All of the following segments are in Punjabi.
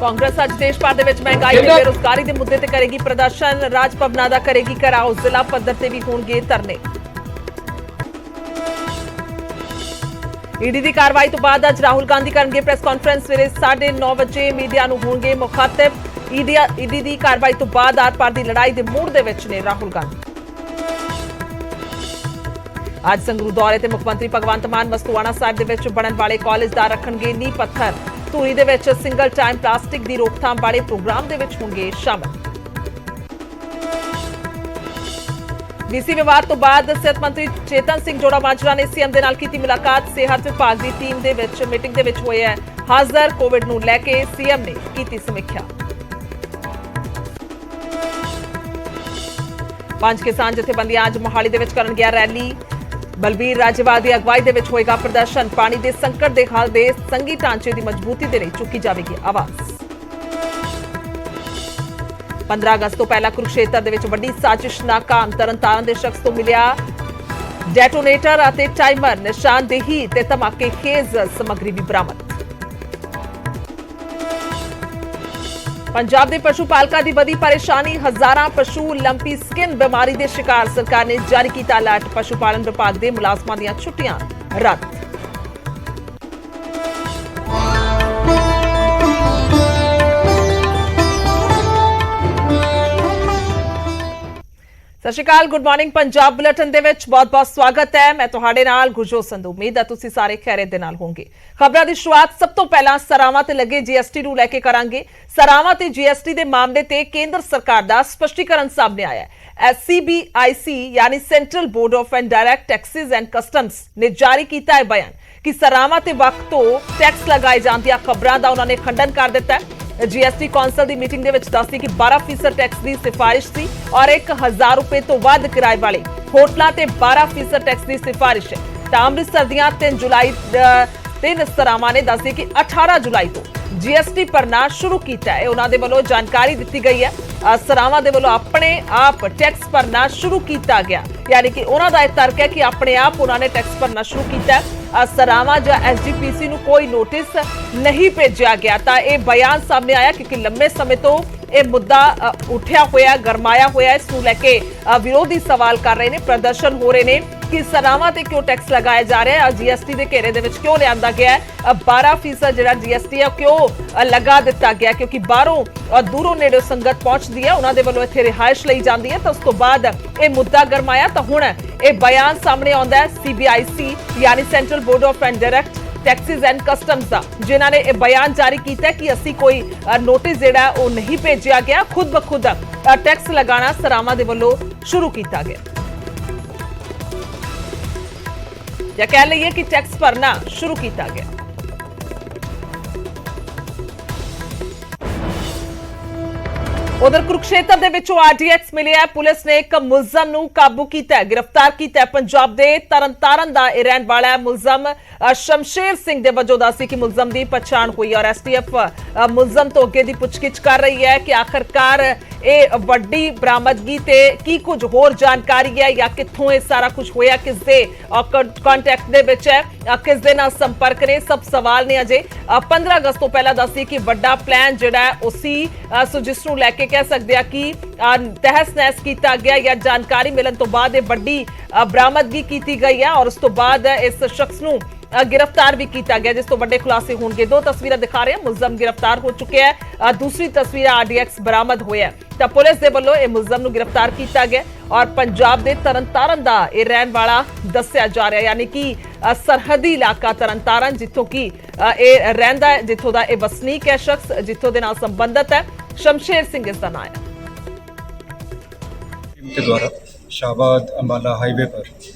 ਕਾਂਗਰਸ ਅੱਜ ਦੇਸ਼ ਭਰ ਦੇ ਵਿੱਚ ਮਹਿੰਗਾਈ ਤੇ ਬੇਰੁਜ਼ਗਾਰੀ ਦੇ ਮੁੱਦੇ ਤੇ ਕਰੇਗੀ ਪ੍ਰਦਰਸ਼ਨ। ਰਾਜ ਭਵਨਾਂ ਦਾ ਕਰੇਗੀ ਘਿਰਾਓ। ਜ਼ਿਲ੍ਹਾ ਪੱਧਰ ਤੇ ਵੀ ਹੋਣਗੇ ਧਰਨੇ। ਈਡੀ ਦੀ ਕਾਰਵਾਈ ਤੋਂ ਬਾਅਦ ਅੱਜ ਰਾਹੁਲ ਗਾਂਧੀ ਕਰਨਗੇ ਪ੍ਰੈਸ ਕਾਨਫਰੰਸ। ਸਵੇਰੇ 9:30 ਵਜੇ ਮੀਡੀਆ ਨੂੰ ਹੋਣਗੇ ਮੁਖਾਤਬ। ਈਡੀ ਦੀ ਕਾਰਵਾਈ ਤੋਂ ਬਾਅਦ ਆਰ-ਪਾਰ ਦੀ ਲੜਾਈ ਦੇ ਮੂਡ ਦੇ ਵਿੱਚ ਨੇ ਰਾਹੁਲ ਗਾਂਧੀ। ਅੱਜ ਸੰਗਰੂਰ ਦੌਰੇ ਤੇ ਮੁੱਖ ਮੰਤਰੀ ਭਗਵੰਤ ਮਾਨ ਮਸਤੂਆਣਾ ਸਾਹਿਬ ਦੇ ਵਿੱਚ ਬਣਨ ਵਾਲੇ ਕਾਲਜ ਦਾ ਰੱਖਣਗੇ ਨੀਂਹ ਪੱਥਰ। ਧੂਰੀ ਦੇ ਵਿੱਚ ਸਿੰਗਲ ਟਾਈਮ ਪਲਾਸਟਿਕ ਦੀ ਰੋਕਥਾਮ ਵਾਲੇ ਪ੍ਰੋਗਰਾਮ ਦੇ ਵਿੱਚ ਹੋਣਗੇ ਸ਼ਾਮਲ। ਡੀਸੀ ਵਿਵਾਦ ਤੋਂ ਬਾਅਦ ਸਿਹਤ ਮੰਤਰੀ ਚੇਤਨ ਸਿੰਘ ਜੋੜਾ ਮਾਜਰਾ ਨੇ ਸੀਐਮ ਦੇ ਨਾਲ ਕੀਤੀ ਮੁਲਾਕਾਤ। ਸਿਹਤ ਵਿਭਾਗ ਦੀ ਟੀਮ ਦੇ ਵਿੱਚ ਮੀਟਿੰਗ ਦੇ ਵਿੱਚ ਹੋਏ ਹੈ ਹਾਜ਼ਰ। ਕੋਵਿਡ ਨੂੰ ਲੈ ਕੇ ਸੀਐਮ ਨੇ ਕੀਤੀ ਸਮੀਖਿਆ। ਪੰਜ ਕਿਸਾਨ ਜਥੇਬੰਦੀਆਂ ਅੱਜ ਮੋਹਾਲੀ ਦੇ ਵਿੱਚ ਕਰਨ ਗਿਆ ਰੈਲੀ। ਬਲਬੀਰ ਰਾਜੇਵਾਲ ਦੀ ਅਗਵਾਈ ਦੇ ਵਿੱਚ ਹੋਏਗਾ ਪ੍ਰਦਰਸ਼ਨ। ਪਾਣੀ ਦੇ ਸੰਕਟ ਦੇ ਹਾਲ ਦੇ ਸੰਘੀ ਢਾਂਚੇ ਦੀ ਮਜ਼ਬੂਤੀ ਦੇ ਲਈ ਚੁੱਕੀ ਜਾਵੇਗੀ ਆਵਾਜ਼। 15 ਅਗਸਤ ਤੋਂ ਪਹਿਲਾਂ ਕੁਰੂਕਸ਼ੇਤਰ ਦੇ ਵਿੱਚ ਵੱਡੀ ਸਾਜ਼ਿਸ਼ ਨਾਕਾਮ। ਤਰਨਤਾਰਨ ਦੇ ਸ਼ਖਸ ਤੋਂ ਮਿਲਿਆ ਡੈਟੋਨੇਟਰ ਅਤੇ ਟਾਈਮਰ। ਨਿਸ਼ਾਨਦੇਹੀ ਤੇ ਧਮਾਕੇ ਖੇਜ਼ ਸਮੱਗਰੀ ਵੀ ਬਰਾਮਦ। ਪੰਜਾਬ ਦੇ ਪਸ਼ੂ ਪਾਲਕਾਂ ਦੀ ਵਧੀ ਪਰੇਸ਼ਾਨੀ। ਹਜ਼ਾਰਾਂ ਪਸ਼ੂ ਲੰਪੀ ਸਕਿਨ ਬਿਮਾਰੀ ਦੇ ਸ਼ਿਕਾਰ। ਸਰਕਾਰ ਨੇ ਜਾਰੀ ਕੀਤਾ ਅਲਰਟ। ਪਸ਼ੂ ਪਾਲਣ ਵਿਭਾਗ ਦੇ ਮੁਲਾਜ਼ਮਾਂ ਦੀਆਂ ਛੁੱਟੀਆਂ ਰੱਦ। ਸਤਿ ਸ਼੍ਰੀ ਅਕਾਲ। ਗੁੱਡ ਮਾਰਨਿੰਗ ਪੰਜਾਬ ਬੁਲੇਟਿਨ ਦੇ ਵਿੱਚ ਬਹੁਤ-ਬਹੁਤ ਸਵਾਗਤ ਹੈ। ਮੈਂ ਤੁਹਾਡੇ ਨਾਲ ਗੁਰਜੋਤ ਸੰਧੂ। ਉਮੀਦ ਹੈ ਤੁਸੀਂ ਸਾਰੇ ਖੈਰਿਅਤ ਦੇ ਨਾਲ ਹੋਵੋਗੇ। ਖਬਰਾਂ ਦੀ ਸ਼ੁਰੂਆਤ ਸਭ ਤੋਂ ਪਹਿਲਾਂ ਸਰਾਵਾਂ ਤੇ ਲੱਗੇ ਜੀਐਸਟੀ ਨੂੰ ਲੈ ਕੇ ਕਰਾਂਗੇ। ਸਰਾਵਾਂ ਤੇ ਜੀਐਸਟੀ ਦੇ ਮਾਮਲੇ ਤੇ ਕੇਂਦਰ ਸਰਕਾਰ ਦਾ ਸਪਸ਼ਟੀਕਰਨ ਸਾਹਮਣੇ ਆਇਆ ਹੈ। ਸੀਬੀਆਈਸੀ ਯਾਨੀ central board of indirect Texas and customs ਨੇ ਜਾਰੀ ਕੀਤਾ ਹੈ ਬਿਆਨ ਕਿ ਸਰਾਵਾਂ ਤੇ ਵਕਤ ਤੋਂ ਟੈਕਸ ਲਗਾਏ ਜਾਣ ਦੀਆਂ ਖਬਰਾਂ ਦਾ ਉਹਨਾਂ ਨੇ ਖੰਡਨ ਕਰ ਦਿੱਤਾ ਹੈ। जीएसटी कौंसल की मीटिंग ਦੱਸਦੀ ਕਿ 12% टैक्स की सिफारिश थी और 1000 रुपए तो वध किराए वाले होटलों से 12% टैक्स की सिफारिश है। तो अमृतसर दियां 3 जुलाई 3 सरावां ने दसदी कि 18 जुलाई तो जीएसटी भरना शुरू किया है। उन्होंने वालों जानकारी दी गई है। सरावां दे वालों अपने आप टैक्स भरना शुरू किया गया, यानी कि उन्होंने यह तर्क है कि अपने आप उन्होंने टैक्स भरना शुरू किया। सरावां या एसजीपीसी नूं कोई नोटिस नहीं भेजा गया। तो यह बयान सामने आया क्योंकि लंबे समय तो यह मुद्दा उठा होया गरमाया होया। इस नूं लैके विरोधी सवाल कर रहे हैं, प्रदर्शन हो रहे हैं कि सरावां ते क्यों टैक्स लगाया जा रहा है, जीएसटी के घेरे दे विच क्यों लिया गया है। 12% जिहड़ा जीएसटी है क्यों लगा दिता गया, क्योंकि बाहरों और दूरों नेड़े संगत पहुंचती है, उन्होंने वालों इत्थे रिहाइश लई जाती है। तो उस तो बाद यह मुद्दा गरमाया। तो हुण यह बयान सामने आउंदा है सीबीआईसी यानी central board of indirect taxis and customs का, जिन्होंने यह बयान जारी किया कि असी कोई नोटिस जिहड़ा वो नहीं भेजा गया, खुद ब खुद टैक्स लगाना सरावां दे वल्लों शुरू किया गया, या कह लीए कि टैक्स भरना शुरू किया गया। उधर कुरुक्षेत्र दे विचों आरडीएक्स मिले है। पुलिस ने एक मुलजम नूं काबू किया है, गिरफ्तार किया है। पंजाब दे तरनतारन दा रहण वाला है मुलजम शमशेर सिंह दे वजों दसी कि मुलजम की पछाण हुई और एसटीएफ मुलजम तो अगे की पुछगिछ कर रही है कि आखिरकार ये वड्डी बरामदगी ते की कुछ होर जानकारी है या कित्थों ये सारा कुछ होया, किस दे कॉन्टैक्ट दे विच है, किस दे नाल संपर्क ने, सब सवाल ने। अजे 15 अगस्त तो पहला दसी कि बड़ा प्लान जिहड़ा उसी सो जिस नूं लैके कह सकते हैं कि तहस नहस किया गया या जानकारी मिलने तो बाद बड़ी बरामदगी की गई है और उस तो बाद इस शख्स नूं गिरफ्तार भी किया गया, जिस तो बड़े खुलासे होंगे। 2 तस्वीरें दिखा रहे हैं, मुलजम गिरफ्तार हो चुके हैं। दूसरी तस्वीर आरडीएक्स बरामद होया। तो पुलिस के वालों यह मुलजम नूं गिरफ्तार किया गया और पंजाब के तरनतारन का यह रहन वाला दस्या जा रहा है, यानी कि सरहदी इलाका तरनतारन जिथों की यह रहिंदा है, जिथों का यह वसनीक है शख्स, जिथों के नाल संबंधित है। शमशेर सिंह इसका नाम है। के द्वारा शाहबाद अंबाला हाईवे पर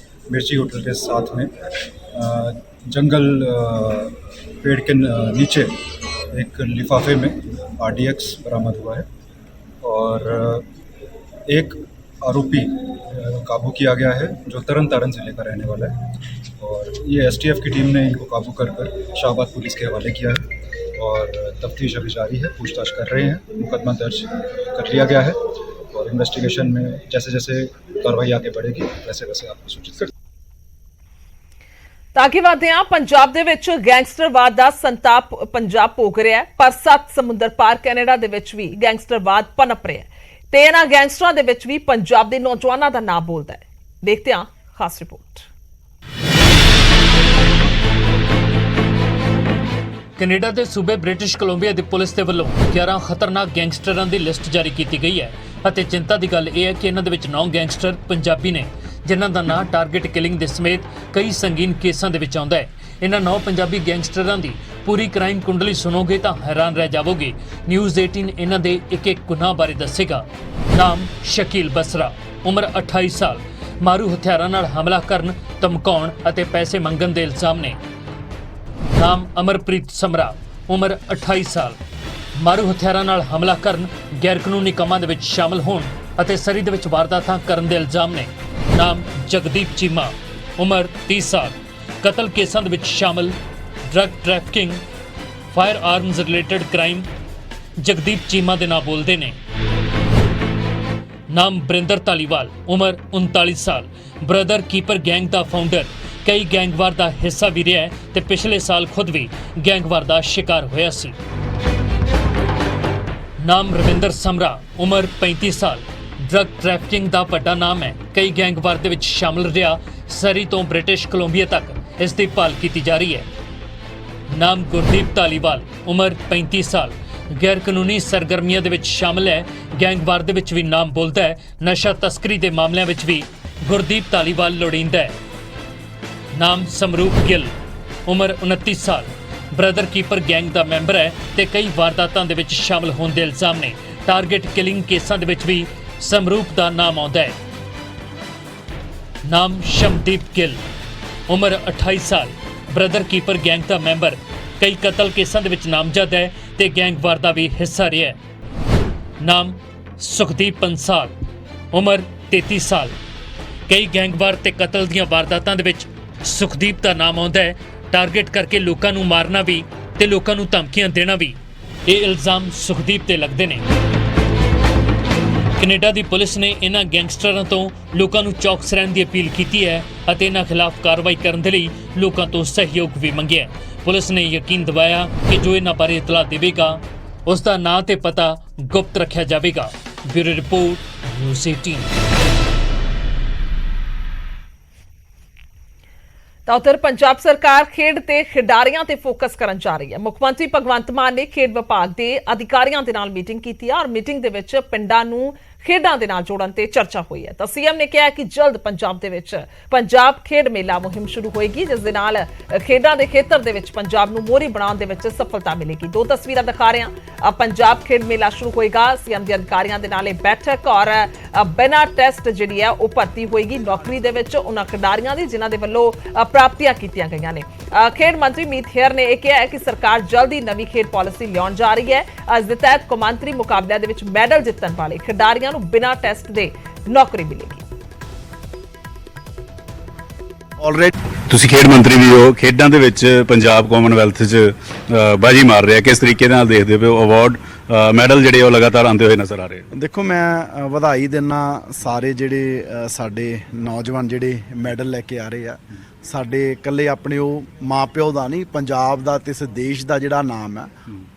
मिर्ची होटल के साथ में जंगल पेड़ के नीचे एक लिफाफे में आरडीएक्स बरामद हुआ है और एक आरोपी काबू किया गया है जो तरन तारन जिले का रहने वाला है और ये एसटीएफ की टीम ने इनको काबू कर शाहबाद पुलिस के हवाले किया है और तफ्तीश अभी जारी है, पूछताछ कर रहे हैं। मुकदमा दर्ज कर लिया गया है और इन्वेस्टिगेशन में जैसे जैसे कार्रवाई आगे बढ़ेगी वैसे वैसे आपको सूचित कर। ਤਾਂ ਅੱਗੇ ਵਧਦੇ ਹਾਂ। ਪੰਜਾਬ ਦੇ ਵਿੱਚ ਗੈਂਗਸਟਰਵਾਦ ਦਾ ਸੰਤਾਪ ਪੰਜਾਬ ਭੋਗ ਰਿਹਾ ਹੈ, ਪਰ 7 ਸਮੁੰਦਰ ਪਾਰ ਕੈਨੇਡਾ ਦੇ ਵਿੱਚ ਵੀ ਗੈਂਗਸਟਰਵਾਦ ਪਨਪ ਰਿਹਾ ਹੈ ਤੇ ਇਹਨਾਂ ਗੈਂਗਸਟਰਾਂ ਦੇ ਵਿੱਚ ਵੀ ਪੰਜਾਬ ਦੇ ਨੌਜਵਾਨਾਂ ਦਾ ਨਾਮ ਬੋਲਦਾ ਹੈ। ਦੇਖਦੇ ਹਾਂ ਖਾਸ ਰਿਪੋਰਟ। ਕੈਨੇਡਾ ਦੇ ਸੂਬੇ ਬ੍ਰਿਟਿਸ਼ ਕੋਲੰਬੀਆ ਦੀ ਪੁਲਿਸ ਦੇ ਵੱਲੋਂ 11 ਖਤਰਨਾਕ ਗੈਂਗਸਟਰਾਂ ਦੀ ਲਿਸਟ ਜਾਰੀ ਕੀਤੀ ਗਈ ਹੈ ਅਤੇ ਚਿੰਤਾ ਦੀ ਗੱਲ ਇਹ ਹੈ ਕਿ ਇਹਨਾਂ ਦੇ ਵਿੱਚ 9 ਗੈਂਗਸਟਰ ਪੰਜਾਬੀ ਨੇ, ਜਿਨ੍ਹਾਂ ਦਾ ਨਾਂ ਟਾਰਗੇਟ ਕਿਲਿੰਗ ਦੇ ਸਮੇਤ ਕਈ ਸੰਗੀਨ ਕੇਸਾਂ ਦੇ ਵਿੱਚ ਆਉਂਦਾ ਹੈ। ਇਹਨਾਂ 9 ਪੰਜਾਬੀ ਗੈਂਗਸਟਰਾਂ ਦੀ ਪੂਰੀ ਕ੍ਰਾਈਮ ਕੁੰਡਲੀ ਸੁਣੋਗੇ ਤਾਂ ਹੈਰਾਨ ਰਹਿ ਜਾਵੋਗੇ। ਨਿਊਜ਼ 18 ਇਹਨਾਂ ਦੇ ਇੱਕ ਗੁਨਾਹ ਬਾਰੇ ਦੱਸੇਗਾ। ਨਾਮ ਸ਼ਕੀਲ ਬਸਰਾ, ਉਮਰ 28 ਸਾਲ, ਮਾਰੂ ਹਥਿਆਰਾਂ ਨਾਲ ਹਮਲਾ ਕਰਨ, ਧਮਕਾਉਣ ਅਤੇ ਪੈਸੇ ਮੰਗਣ ਦੇ ਇਲਜ਼ਾਮ ਨੇ। ਨਾਮ ਅਮਰਪ੍ਰੀਤ ਸਮਰਾ, ਉਮਰ 28 ਸਾਲ, ਮਾਰੂ ਹਥਿਆਰਾਂ ਨਾਲ ਹਮਲਾ ਕਰਨ, ਗੈਰ ਕਾਨੂੰਨੀ ਕੰਮਾਂ ਦੇ ਵਿੱਚ ਸ਼ਾਮਲ ਹੋਣ ਅਤੇ ਸਰੀ ਦੇ ਵਿੱਚ ਵਾਰਦਾਤਾਂ ਕਰਨ ਦੇ ਇਲਜ਼ਾਮ ਨੇ। ਨਾਮ ਜਗਦੀਪ ਚੀਮਾ, ਉਮਰ 30 ਸਾਲ, ਕਤਲ ਕੇਸਾਂ ਦੇ ਵਿੱਚ ਸ਼ਾਮਲ, drug trafficking, fire arms related crime Jagdeep Cheema ਦੇ ਨਾਂ ਬੋਲਦੇ ਨੇ। ਨਾਮ ਬਰਿੰਦਰ ਧਾਲੀਵਾਲ, ਉਮਰ 39 ਸਾਲ, ਬ੍ਰਦਰ ਕੀਪਰ ਗੈਂਗ ਦਾ ਫਾਊਂਡਰ, ਕਈ ਗੈਂਗਵਾਰ ਦਾ ਹਿੱਸਾ ਵੀ ਰਿਹਾ ਹੈ ਤੇ ਪਿਛਲੇ ਸਾਲ ਖੁਦ ਵੀ ਗੈਂਗਵਾਰ ਦਾ ਸ਼ਿਕਾਰ ਹੋਇਆ ਸੀ। ਨਾਮ ਰਵਿੰਦਰ ਸਮਰਾ, ਉਮਰ 35 ਸਾਲ, ਡਰੱਗ ਟ੍ਰੈਫਿਕਿੰਗ ਦਾ ਵੱਡਾ ਨਾਮ ਹੈ, ਕਈ ਗੈਂਗਵਾਰ ਦੇ ਵਿੱਚ ਸ਼ਾਮਲ ਰਿਹਾ, ਸਰੀ ਤੋਂ ਬ੍ਰਿਟਿਸ਼ ਕੋਲੰਬੀਆ ਤੱਕ ਇਸ ਦੀ ਭਾਲ ਕੀਤੀ ਜਾ ਰਹੀ ਹੈ। ਨਾਮ ਗੁਰਦੀਪ ਧਾਲੀਵਾਲ, ਉਮਰ 35 ਸਾਲ, ਗੈਰ ਕਾਨੂੰਨੀ ਸਰਗਰਮੀਆਂ ਦੇ ਵਿੱਚ ਸ਼ਾਮਲ ਹੈ, ਗੈਂਗਵਾਰ ਦੇ ਵਿੱਚ ਵੀ ਨਾਮ ਬੋਲਦਾ ਹੈ, ਨਸ਼ਾ ਤਸਕਰੀ ਦੇ ਮਾਮਲਿਆਂ ਵਿੱਚ ਵੀ ਗੁਰਦੀਪ ਧਾਲੀਵਾਲ ਲੋੜੀਂਦਾ ਹੈ। ਨਾਮ ਸਮਰੂਪ ਗਿੱਲ, ਉਮਰ 29 ਸਾਲ, ਬ੍ਰਦਰ ਕੀਪਰ ਗੈਂਗ ਦਾ ਮੈਂਬਰ ਹੈ ਤੇ ਕਈ ਵਾਰਦਾਤਾਂ ਦੇ ਵਿੱਚ ਸ਼ਾਮਲ ਹੋਣ ਦੇ ਇਲਜ਼ਾਮ ਨੇ। ਟਾਰਗੇਟ ਕਿਲਿੰਗ ਕੇਸਾਂ ਦੇ ਵਿੱਚ ਵੀ ਸਮਰੂਪ ਦਾ ਨਾਮ ਆਉਂਦਾ ਹੈ। ਨਾਮ ਸ਼ਮਦੀਪ ਗਿੱਲ, ਉਮਰ 28 ਸਾਲ, ਬ੍ਰਦਰ ਕੀਪਰ ਗੈਂਗ ਦਾ ਮੈਂਬਰ, ਕਈ ਕਤਲ ਕੇਸਾਂ ਦੇ ਵਿੱਚ ਨਾਮਜ਼ਦ ਹੈ ਤੇ ਗੈਂਗਵਾਰ ਦਾ ਵੀ ਹਿੱਸਾ ਰਿਹਾ ਹੈ। ਨਾਮ ਸੁਖਦੀਪ ਪੰਸਾਲ, ਉਮਰ 33 ਸਾਲ, ਕਈ ਗੈਂਗਵਾਰ ਤੇ ਕਤਲ ਦੀਆਂ ਵਾਰਦਾਤਾਂ ਦੇ ਵਿੱਚ ਸੁਖਦੀਪ ਦਾ ਨਾਮ ਆਉਂਦਾ ਹੈ। ਟਾਰਗੇਟ ਕਰਕੇ ਲੋਕਾਂ ਨੂੰ ਮਾਰਨਾ ਵੀ ਤੇ ਲੋਕਾਂ ਨੂੰ ਧਮਕੀਆਂ ਦੇਣਾ ਵੀ ਇਹ ਇਲਜ਼ਾਮ ਸੁਖਦੀਪ ਤੇ ਲੱਗਦੇ ਨੇ। ਕੈਨੇਡਾ ਦੀ ਪੁਲਿਸ ਨੇ ਇਹਨਾਂ ਗੈਂਗਸਟਰਾਂ ਤੋਂ ਲੋਕਾਂ ਨੂੰ ਚੌਕਸ ਰਹਿਣ ਦੀ ਅਪੀਲ ਕੀਤੀ ਹੈ ਅਤੇ ਇਹਨਾਂ ਖਿਲਾਫ ਕਾਰਵਾਈ ਕਰਨ ਦੇ ਲਈ ਲੋਕਾਂ ਤੋਂ ਸਹਿਯੋਗ ਵੀ ਮੰਗਿਆ ਹੈ। ਪੁਲਿਸ ਨੇ ਯਕੀਨ ਦਿਵਾਇਆ ਕਿ ਜੋ ਇਹਨਾਂ ਬਾਰੇ ਇਤਲਾਹ ਦੇਵੇਗਾ ਉਸ ਦਾ ਨਾਂ ਤੇ ਪਤਾ ਗੁਪਤ ਰੱਖਿਆ ਜਾਵੇਗਾ। Bureau report, news 18। ਤਾਂ ਉੱਧਰ ਪੰਜਾਬ ਸਰਕਾਰ ਖੇਡ ਤੇ ਖਿਡਾਰੀਆਂ ਤੇ ਫੋਕਸ ਕਰਨ ਜਾ ਰਹੀ ਹੈ। ਮੁੱਖ ਮੰਤਰੀ ਭਗਵੰਤ ਮਾਨ ਨੇ ਖੇਡ ਵਿਭਾਗ ਦੇ ਅਧਿਕਾਰੀਆਂ ਦੇ ਨਾਲ ਮੀਟਿੰਗ ਕੀਤੀ ਹੈ ਔਰ ਮੀਟਿੰਗ ਦੇ ਵਿੱਚ ਪਿੰਡਾਂ ਨੂੰ ਖੇਡਾਂ ਦੇ ਨਾਲ ਜੋੜਨ ਤੇ ਚਰਚਾ ਹੋਈ ਹੈ। ਤਾਂ ਸੀਐਮ ਨੇ ਕਿਹਾ ਕਿ ਜਲਦ ਪੰਜਾਬ ਦੇ ਵਿੱਚ ਪੰਜਾਬ ਖੇਡ ਮੇਲਾ ਮੁਹਿੰਮ ਸ਼ੁਰੂ ਹੋਏਗੀ, ਜਿਸ ਦੇ ਨਾਲ ਖੇਡਾਂ ਦੇ ਖੇਤਰ ਦੇ ਵਿੱਚ ਪੰਜਾਬ ਨੂੰ ਮੋਹਰੀ ਬਣਾਉਣ ਦੇ ਵਿੱਚ ਸਫਲਤਾ ਮਿਲੇਗੀ। 2 ਤਸਵੀਰਾਂ ਦਿਖਾ ਰਹੇ ਹਾਂ। ਪੰਜਾਬ ਖੇਡ ਮੇਲਾ ਸ਼ੁਰੂ ਹੋਏਗਾ। ਸੀਐਮ ਦੇ ਅਧਿਕਾਰੀਆਂ ਦੇ ਨਾਲ ਇਹ ਬੈਠਕ ਔਰ ਬਿਨਾਂ ਟੈਸਟ ਜਿਹੜੀ ਹੈ ਉਹ ਭਰਤੀ ਹੋਏਗੀ ਨੌਕਰੀ ਦੇ ਵਿੱਚ ਉਹਨਾਂ ਖਿਡਾਰੀਆਂ ਦੀ ਜਿਨ੍ਹਾਂ ਦੇ ਵੱਲੋਂ ਪ੍ਰਾਪਤੀਆਂ ਕੀਤੀਆਂ ਗਈਆਂ ਨੇ। ਖੇਡ ਮੰਤਰੀ ਮੀਤ ਹੇਅਰ ਨੇ ਇਹ ਕਿਹਾ ਹੈ ਕਿ ਸਰਕਾਰ ਜਲਦੀ ਨਵੀਂ ਖੇਡ ਪਾਲਿਸੀ ਲਿਆਉਣ ਜਾ ਰਹੀ ਹੈ। ਇਸ ਦੇ ਤਹਿਤ ਕੌਮਾਂਤਰੀ ਮੁਕਾਬਲਿਆਂ ਦੇ ਵਿੱਚ ਮੈਡਲ ਜਿੱਤਣ ਵਾਲੇ ਖਿਡਾਰੀਆਂ ਨੂੰ ਬਿਨਾਂ ਟੈਸਟ ਦੇ ਨੌਕਰੀ ਮਿਲੇਗੀ। ਆਲਰੇਡੀ ਤੁਸੀਂ ਖੇਡ ਮੰਤਰੀ ਵੀ ਹੋ, ਖੇਡਾਂ ਦੇ ਵਿੱਚ ਪੰਜਾਬ ਕਾਮਨਵੈਲਥ 'ਚ ਬਾਜੀ ਮਾਰ ਰਿਹਾ, ਕਿਸ ਤਰੀਕੇ ਨਾਲ ਦੇਖਦੇ ਹੋ ਅਵਾਰਡ ਮੈਡਲ ਜਿਹੜੇ ਉਹ ਲਗਾਤਾਰ ਆਉਂਦੇ ਹੋਏ ਨਜ਼ਰ ਆ ਰਹੇ? ਦੇਖੋ, ਮੈਂ ਵਧਾਈ ਦਿੰਦਾ ਸਾਰੇ ਜਿਹੜੇ ਸਾਡੇ ਨੌਜਵਾਨ ਜਿਹੜੇ ਮੈਡਲ ਲੈ ਕੇ ਆ ਰਹੇ ਆ। ਸਾਡੇ ਇਕੱਲੇ ਆਪਣੇ ਉਹ ਮਾਂ ਪਿਓ ਦਾ ਨਹੀਂ, ਪੰਜਾਬ ਦਾ ਤੇ ਇਸ ਦੇਸ਼ ਦਾ ਜਿਹੜਾ ਨਾਮ ਹੈ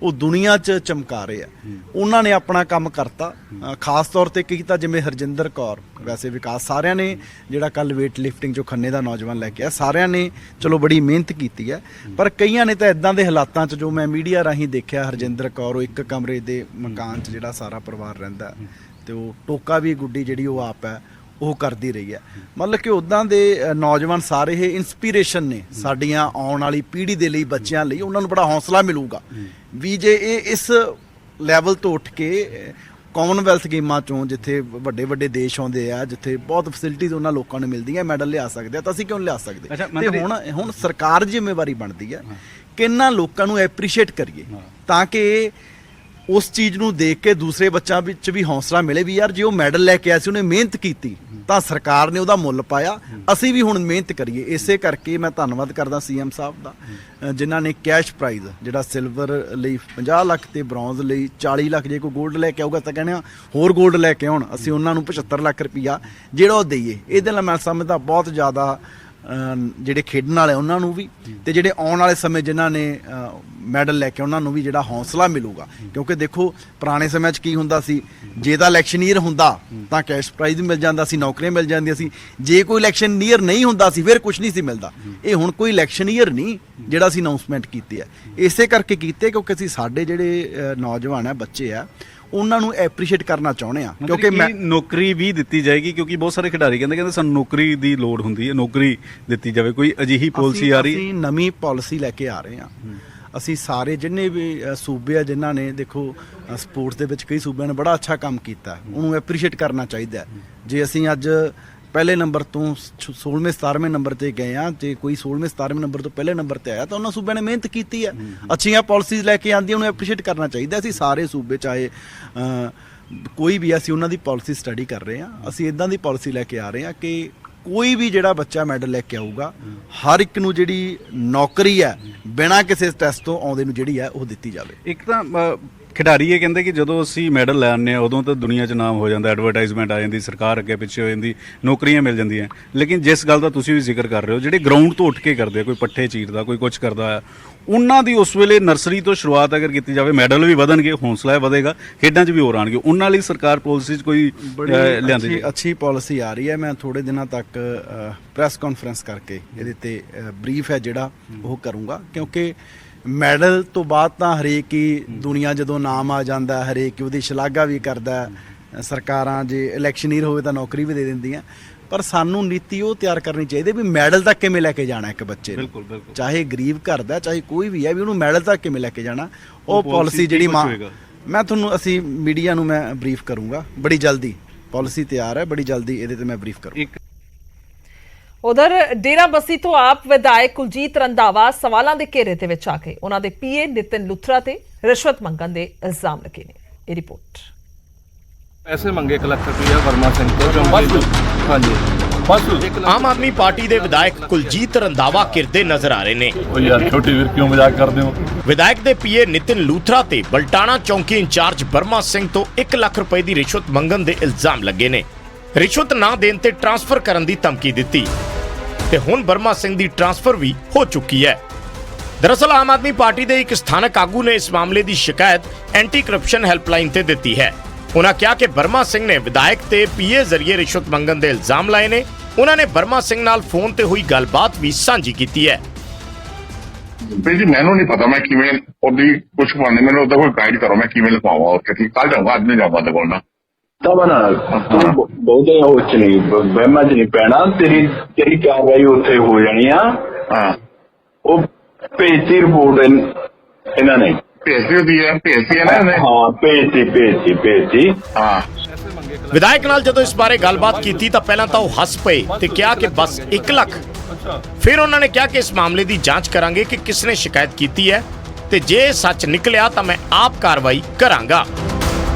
ਉਹ ਦੁਨੀਆ 'ਚ ਚਮਕਾ ਰਹੇ ਆ। ਉਹਨਾਂ ਨੇ ਆਪਣਾ ਕੰਮ ਕਰਤਾ, ਖਾਸ ਤੌਰ ਤੇ ਕੀਤਾ ਜਿਵੇਂ ਹਰਜਿੰਦਰ ਕੌਰ, ਵੈਸੇ ਵਿਕਾਸ ਸਾਰਿਆਂ ਨੇ ਜਿਹੜਾ ਕੱਲ ਵੇਟ ਲਿਫਟਿੰਗ 'ਚੋਂ ਖੰਨੇ ਦਾ ਨੌਜਵਾਨ ਲੈ ਕੇ ਆ, ਸਾਰਿਆਂ ਨੇ ਚਲੋ ਬੜੀ ਮਿਹਨਤ ਕੀਤੀ ਹੈ। ਪਰ ਕਈਆਂ ਨੇ ਤਾਂ ਇੱਦਾਂ ਦੇ ਹਾਲਾਤਾਂ 'ਚ, ਜੋ ਮੈਂ ਮੀਡੀਆ ਰਾਹੀਂ ਦੇਖਿਆ, ਹਰਜਿੰਦਰ ਕੌਰ ਉਹ ਇੱਕ ਕਮਰੇ ਦੇ ਮਕਾਨ 'ਚ ਜਿਹੜਾ ਸਾਰਾ ਪਰਿਵਾਰ ਰਹਿੰਦਾ ਤੇ ਉਹ ਟੋਕਾ ਵੀ ਗੁੱਡੀ ਜਿਹੜੀ ਉਹ ਆਪ ਹੈ ਉਹ ਕਰਦੀ ਰਹੀ ਹੈ। ਮਤਲਬ ਕਿ ਉੱਦਾਂ ਦੇ ਨੌਜਵਾਨ ਸਾਰੇ ਇਹ ਇਨਸਪੀਰੇਸ਼ਨ ਨੇ ਸਾਡੀਆਂ ਆਉਣ ਵਾਲੀ ਪੀੜ੍ਹੀ ਦੇ ਲਈ, ਬੱਚਿਆਂ ਲਈ। ਉਹਨਾਂ ਨੂੰ ਬੜਾ ਹੌਸਲਾ ਮਿਲੂਗਾ ਵੀ ਜੇ ਇਹ ਇਸ ਲੈਵਲ ਤੋਂ ਉੱਠ ਕੇ ਕਾਮਨਵੈਲਥ ਗੇਮਾਂ 'ਚੋਂ, ਜਿੱਥੇ ਵੱਡੇ ਵੱਡੇ ਦੇਸ਼ ਆਉਂਦੇ ਆ, ਜਿੱਥੇ ਬਹੁਤ ਫੈਸਿਲਿਟੀਜ਼ ਉਹਨਾਂ ਲੋਕਾਂ ਨੂੰ ਮਿਲਦੀਆਂ, ਮੈਡਲ ਲਿਆ ਸਕਦੇ ਆ, ਤਾਂ ਅਸੀਂ ਕਿਉਂ ਲਿਆ ਸਕਦੇ? ਤੇ ਹੁਣ ਸਰਕਾਰ ਦੀ ਜ਼ਿੰਮੇਵਾਰੀ ਬਣਦੀ ਹੈ ਕਿ ਇਹਨਾਂ ਲੋਕਾਂ ਨੂੰ ਐਪਰੀਸ਼ੀਏਟ ਕਰੀਏ ਤਾਂ ਕਿ ਉਸ ਚੀਜ਼ ਨੂੰ ਦੇਖ ਕੇ ਦੂਸਰੇ ਬੱਚਿਆਂ ਵਿੱਚ ਵੀ ਹੌਸਲਾ ਮਿਲੇ ਵੀ ਯਾਰ ਜੇ ਉਹ ਮੈਡਲ ਲੈ ਕੇ ਆਇਆ ਸੀ, ਉਹਨੇ ਮਿਹਨਤ ਕੀਤੀ ਤਾਂ ਸਰਕਾਰ ਨੇ ਉਹਦਾ ਮੁੱਲ ਪਾਇਆ, ਅਸੀਂ ਵੀ ਹੁਣ ਮਿਹਨਤ ਕਰੀਏ। ਇਸੇ ਕਰਕੇ ਮੈਂ ਧੰਨਵਾਦ ਕਰਦਾ ਸੀਐਮ ਸਾਹਿਬ ਦਾ ਜਿਨ੍ਹਾਂ ਨੇ ਕੈਸ਼ ਪ੍ਰਾਈਜ਼ ਜਿਹੜਾ ਸਿਲਵਰ ਲਈ 50 ਲੱਖ ਤੇ ਬ੍ਰੌਂਜ਼ ਲਈ 40 ਲੱਖ, ਜੇ ਕੋਈ ਗੋਲਡ ਲੈ ਕੇ ਆਊਗਾ ਤਾਂ ਕਹਿੰਦੇ ਹੋਰ ਗੋਲਡ ਲੈ ਕੇ ਆਉਣ, ਅਸੀਂ ਉਹਨਾਂ ਨੂੰ 75 ਲੱਖ ਰੁਪਈਆ ਜਿਹੜਾ ਉਹ ਦਈਏ। ਇਹਦੇ ਨਾਲ ਮੈਂ ਸਮਝਦਾ ਬਹੁਤ ਜ਼ਿਆਦਾ ਜਿਹੜੇ ਖੇਡਣ ਵਾਲੇ ਉਹਨਾਂ ਨੂੰ ਵੀ ਤੇ ਜਿਹੜੇ ਆਉਣ ਵਾਲੇ ਸਮੇਂ ਜਿਨ੍ਹਾਂ ਨੇ ਮੈਡਲ ਲੈ ਕੇ ਉਹਨਾਂ ਨੂੰ ਵੀ ਜਿਹੜਾ ਹੌਸਲਾ ਮਿਲੂਗਾ। ਕਿਉਂਕਿ ਦੇਖੋ ਪੁਰਾਣੇ ਸਮੇਂ 'ਚ ਕੀ ਹੁੰਦਾ ਸੀ, ਜੇ ਤਾਂ ਇਲੈਕਸ਼ਨੀਅਰ ਹੁੰਦਾ ਤਾਂ ਕੈਸ਼ ਪ੍ਰਾਈਜ਼ ਵੀ ਮਿਲ ਜਾਂਦਾ ਸੀ, ਨੌਕਰੀਆਂ ਮਿਲ ਜਾਂਦੀਆਂ ਸੀ। ਜੇ ਕੋਈ ਇਲੈਕਸ਼ਨੀਅਰ ਨਹੀਂ ਹੁੰਦਾ ਸੀ ਫਿਰ ਕੁਝ ਨਹੀਂ ਸੀ ਮਿਲਦਾ। ਇਹ ਹੁਣ ਕੋਈ ਇਲੈਕਸ਼ਨੀਅਰ ਨਹੀਂ ਜਿਹੜਾ ਅਸੀਂ ਅਨਾਉਂਸਮੈਂਟ ਕੀਤੀ ਹੈ, ਇਸੇ ਕਰਕੇ ਕੀਤੇ ਕਿਉਂਕਿ ਅਸੀਂ ਸਾਡੇ ਜਿਹੜੇ ਨੌਜਵਾਨ ਆ, ਬੱਚੇ ਆ, ਉਹਨਾਂ ਨੂੰ ਐਪਰੀਸ਼ੀਏਟ ਕਰਨਾ ਚਾਹੁੰਦੇ ਆ। ਕਿਉਂਕਿ ਮੈਂ ਨੌਕਰੀ ਵੀ ਦਿੱਤੀ ਜਾਏਗੀ, ਕਿਉਂਕਿ ਬਹੁਤ ਸਾਰੇ ਖਿਡਾਰੀ ਕਹਿੰਦੇ ਸਾਨੂੰ ਨੌਕਰੀ ਦੀ ਲੋੜ ਹੁੰਦੀ ਹੈ, ਨੌਕਰੀ ਦਿੱਤੀ ਜਾਵੇ। ਕੋਈ ਅਜਿਹੀ ਪਾਲਿਸੀ ਆ ਰਹੀ? ਅਸੀਂ ਨਵੀਂ ਪਾਲਿਸੀ ਲੈ ਕੇ ਆ ਰਹੇ ਹਾਂ। ਅਸੀਂ ਸਾਰੇ ਜਿੰਨੇ ਵੀ ਸੂਬੇ ਆ ਜਿਨ੍ਹਾਂ ਨੇ ਦੇਖੋ ਸਪੋਰਟਸ ਦੇ ਵਿੱਚ ਕਈ ਸੂਬਿਆਂ ਨੇ ਬੜਾ ਅੱਛਾ ਕੰਮ ਕੀਤਾ, ਉਹਨੂੰ ਐਪਰੀਸ਼ੀਏਟ ਕਰਨਾ ਚਾਹੀਦਾ। ਜੇ ਅਸੀਂ ਅੱਜ ਪਹਿਲੇ ਨੰਬਰ ਤੋਂ 16ਵੇਂ 17ਵੇਂ ਨੰਬਰ ਤੇ ਗਏ ਆ, ਜੇ ਕੋਈ 16ਵੇਂ 17ਵੇਂ ਨੰਬਰ ਤੋਂ ਪਹਿਲੇ ਨੰਬਰ ਤੇ ਆਇਆ ਤਾਂ ਉਹਨਾਂ ਸੂਬਿਆਂ ਨੇ ਮਿਹਨਤ ਕੀਤੀ ਹੈ, ਅੱਛੀਆਂ ਪਾਲਿਸੀਜ਼ ਲੈ ਕੇ ਆਂਦੀ, ਉਹਨੂੰ ਐਪਰੀਸ਼ੀਏਟ ਕਰਨਾ ਚਾਹੀਦਾ। ਅਸੀਂ ਸਾਰੇ ਸੂਬੇ ਚਾਹੇ ਕੋਈ ਵੀ, ਅਸੀਂ ਉਹਨਾਂ ਦੀ ਪਾਲਿਸੀ ਸਟੱਡੀ ਕਰ ਰਹੇ ਹਾਂ। ਅਸੀਂ ਇਦਾਂ ਦੀ ਪਾਲਿਸੀ ਲੈ ਕੇ ਆ ਰਹੇ ਹਾਂ ਕਿ ਕੋਈ ਵੀ ਜਿਹੜਾ ਬੱਚਾ ਮੈਡਲ ਲੈ ਕੇ ਆਊਗਾ, ਹਰ ਇੱਕ ਨੂੰ ਜਿਹੜੀ ਨੌਕਰੀ ਹੈ ਬਿਨਾਂ ਕਿਸੇ ਟੈਸਟ ਤੋਂ ਆਉਂਦੇ ਨੂੰ ਜਿਹੜੀ ਹੈ ਉਹ ਦਿੱਤੀ ਜਾਵੇ। ਇੱਕ ਤਾਂ ਖਿਡਾਰੀ ਇਹ ਕਹਿੰਦੇ ਕਿ ਜਦੋਂ ਅਸੀਂ ਮੈਡਲ ਲੈ ਆਉਂਦੇ ਹਾਂ ਉਦੋਂ ਤਾਂ ਦੁਨੀਆ 'ਚ ਨਾਮ ਹੋ ਜਾਂਦਾ, ਐਡਵਰਟਾਈਜ਼ਮੈਂਟ ਆ ਜਾਂਦੀ, ਸਰਕਾਰ ਅੱਗੇ ਪਿੱਛੇ ਹੋ ਜਾਂਦੀ, ਨੌਕਰੀਆਂ ਮਿਲ ਜਾਂਦੀਆਂ। ਲੇਕਿਨ ਜਿਸ ਗੱਲ ਦਾ ਤੁਸੀਂ ਵੀ ਜ਼ਿਕਰ ਕਰ ਰਹੇ ਹੋ, ਜਿਹੜੇ ਗਰਾਊਂਡ ਤੋਂ ਉੱਠ ਕੇ ਕਰਦੇ ਆ, ਕੋਈ ਪੱਠੇ ਚੀਰਦਾ, ਕੋਈ ਕੁਝ ਕਰਦਾ ਆ, ਉਹਨਾਂ ਦੀ ਉਸ ਵੇਲੇ ਨਰਸਰੀ ਤੋਂ ਸ਼ੁਰੂਆਤ ਅਗਰ ਕੀਤੀ ਜਾਵੇ, ਮੈਡਲ ਵੀ ਵਧਣਗੇ, ਹੌਸਲਾ ਵਧੇਗਾ, ਖੇਡਾਂ 'ਚ ਵੀ ਹੋਰ ਆਉਣਗੇ। ਉਹਨਾਂ ਲਈ ਸਰਕਾਰ ਪਾਲਿਸੀ 'ਚ ਕੋਈ ਲਿਆਂਦੀ? ਅੱਛੀ ਪਾਲਿਸੀ ਆ ਰਹੀ ਹੈ। ਮੈਂ ਥੋੜੇ ਦਿਨਾਂ ਤੱਕ ਪ੍ਰੈਸ ਕਾਨਫਰੰਸ ਕਰਕੇ ਇਹਦੇ ਤੇ ਬਰੀਫ ਹੈ ਜਿਹੜਾ ਉਹ ਕਰੂੰਗਾ। ਕਿਉਂਕਿ ਮੈਡਲ ਤੋਂ ਬਾਅਦ ਤਾਂ ਹਰੇਕ ਹੀ ਦੁਨੀਆ ਜਦੋਂ ਨਾਮ ਆ ਜਾਂਦਾ, ਹਰੇਕ ਉਹਦੀ ਸ਼ਲਾਘਾ ਵੀ ਕਰਦਾ। ਸਰਕਾਰਾਂ ਜੇ ਇਲੈਕਸ਼ਨੀਅਰ ਹੋਵੇ ਤਾਂ ਨੌਕਰੀ ਵੀ ਦੇ ਦਿੰਦੀਆਂ, ਪਰ ਸਾਨੂੰ ਨੀਤੀ ਉਹ ਤਿਆਰ ਕਰਨੀ ਚਾਹੀਦੀ ਵੀ ਮੈਡਲ ਤੱਕ ਕਿਵੇਂ ਲੈ ਕੇ ਜਾਣਾ ਇੱਕ ਬੱਚੇ ਨੂੰ। ਬਿਲਕੁਲ ਬਿਲਕੁਲ। ਚਾਹੇ ਗਰੀਬ ਘਰ ਦਾ, ਚਾਹੇ ਕੋਈ ਵੀ ਹੈ, ਵੀ ਉਹਨੂੰ ਮੈਡਲ ਤੱਕ ਕਿਵੇਂ ਲੈ ਕੇ ਜਾਣਾ, ਉਹ ਪਾਲਿਸੀ ਜਿਹੜੀ ਮੈਂ ਤੁਹਾਨੂੰ, ਅਸੀਂ ਮੀਡੀਆ ਨੂੰ ਮੈਂ ਬਰੀਫ ਕਰੂੰਗਾ ਬੜੀ ਜਲਦੀ। ਪਾਲਿਸੀ ਤਿਆਰ ਹੈ, ਬੜੀ ਜਲਦੀ ਇਹਦੇ ਤੇ ਮੈਂ ਬਰੀਫ ਕਰੂੰਗਾ। ਉਧਰ ਡੇਰਾਬੱਸੀ ਤੋਂ ਆਪ ਵਿਧਾਇਕ ਕੁਲਜੀਤ ਰੰਧਾਵਾ ਸਵਾਲਾਂ ਦੇ ਘੇਰੇ ਦੇ ਵਿੱਚ ਆ ਗਏ। ਉਹਨਾਂ ਦੇ ਪੀਏ ਨਿਤਿਨ ਲੂਥਰਾ ਤੇ ਰਿਸ਼ਵਤ ਮੰਗਣ ਦੇ ਇਲਜ਼ਾਮ ਲੱਗੇ ਨੇ। ਇਹ ਰਿਪੋਰਟ। ਪੈਸੇ ਮੰਗੇ 1 ਲੱਖ ਰੁਪਇਆ ਵਰਮਾ ਸਿੰਘ ਤੋਂ। ਹਾਂਜੀ ਬਸ। ਆਮ ਆਦਮੀ ਪਾਰਟੀ ਦੇ ਵਿਧਾਇਕ ਕੁਲਜੀਤ ਰੰਧਾਵਾ ਕਿਰਦੇ ਨਜ਼ਰ ਆ ਰਹੇ ਨੇ। ਉਹ ਯਾਰ ਛੋਟੀ ਵੀਰ ਕਿਉਂ ਮਜ਼ਾਕ ਕਰਦੇ ਹੋ? ਵਿਧਾਇਕ ਦੇ ਪੀਏ ਨਿਤਿਨ ਲੂਥਰਾ ਤੇ ਬਲਟਾਣਾ ਚੌਂਕੀ ਇੰਚਾਰਜ ਵਰਮਾ ਸਿੰਘ ਤੋਂ 1 ਲੱਖ ਰੁਪਏ ਦੀ ਰਿਸ਼ਵਤ ਮੰਗਣ ਦੇ ਇਲਜ਼ਾਮ ਲੱਗੇ ਨੇ। ਰਿਸ਼ਵਤ ਨਾ ਦੇਣ ਤੇ ਟ੍ਰਾਂਸਫਰ ਕਰਨ ਦੀ ਧਮਕੀ ਦਿੱਤੀ ਤੇ ਹੁਣ ਵਰਮਾ ਸਿੰਘ ਦੀ ਟ੍ਰਾਂਸਫਰ ਵੀ ਹੋ ਚੁੱਕੀ ਹੈ। ਦਰਅਸਲ ਆਮ ਆਦਮੀ ਪਾਰਟੀ ਦੇ ਇੱਕ ਸਥਾਨਕ ਆਗੂ ਨੇ ਇਸ ਮਾਮਲੇ ਦੀ ਸ਼ਿਕਾਇਤ ਐਂਟੀ ਕਰਪਸ਼ਨ ਹੈਲਪਲਾਈਨ ਤੇ ਦਿੱਤੀ ਹੈ। ਉਹਨਾਂ ਕਿਹਾ ਕਿ ਵਰਮਾ ਸਿੰਘ ਨੇ ਵਿਧਾਇਕ ਤੇ ਪੀਏ ਜ਼ਰੀਏ ਰਿਸ਼ਵਤ ਮੰਗਣ ਦੇ ਇਲਜ਼ਾਮ ਲਾਏ ਨੇ। ਉਹਨਾਂ ਨੇ ਵਰਮਾ ਸਿੰਘ ਨਾਲ ਫੋਨ ਤੇ ਹੋਈ ਗੱਲਬਾਤ ਵੀ ਸਾਂਝੀ ਕੀਤੀ ਹੈ। ਜੀ ਮੈਨੂੰ ਨਹੀਂ ਪਤਾ ਮੈਂ ਕਿਵੇਂ ਉਹਦੀ ਕੁਛ ਪਾਣੇ, ਮੈਨੂੰ ਉਹਦਾ ਕੋਈ ਗਾਈਡ ਕਰੋ, ਮੈਂ ਕਿਵੇਂ ਲਗਾਵਾਂ ਉੱਥੇ। ਠੀਕ, ਕੱਲ ਜਾਊਂਗਾ, ਅੱਜ ਨਹੀਂ ਜਾਊਂਗਾ ਤੇ ਬੋਲਣਾ ਤਾਂ ਬਣਾ ਤੂੰ ਬਹੁਤੇ ਉਹ ਚ ਨਹੀਂ ਵਹਿਮਾਂ ਚ ਨਹੀਂ ਪੈਣਾ। ਤੇਰੀ ਕਾਰਵਾਈ ਉੱਥੇ ਹੋ ਜਾਣੀ ਆ। ਹਾਂ, ਉਹ ਭੇਜਤੀ ਰਿਪੋਰਟ ਇਹਨਾਂ ਨੇ ਭੇਜਦੀ ਹੈ ਨਾ ਇਹਨੇ। ਹਾਂ ਭੇਜਤੀ। ਹਾਂ, ਵਿਧਾਇਕ ਨਾਲ ਜਦੋਂ ਇਸ ਬਾਰੇ ਗੱਲਬਾਤ ਕੀਤੀ ਤਾਂ ਪਹਿਲਾਂ ਤਾਂ ਉਹ ਹੱਸ ਪਏ ਤੇ ਕਿਹਾ ਕਿ ਬਸ 1 ਲੱਖ। ਫਿਰ ਉਹਨਾਂ ਨੇ ਕਿਹਾ ਕਿ ਇਸ ਮਾਮਲੇ ਦੀ ਜਾਂਚ ਕਰਾਂਗੇ ਕਿ ਕਿਸ ਨੇ ਸ਼ਿਕਾਇਤ ਕੀਤੀ ਹੈ ਤੇ ਜੇ ਸੱਚ ਨਿਕਲਿਆ ਤਾਂ ਮੈਂ ਆਪ ਕਾਰਵਾਈ ਕਰਾਂਗਾ।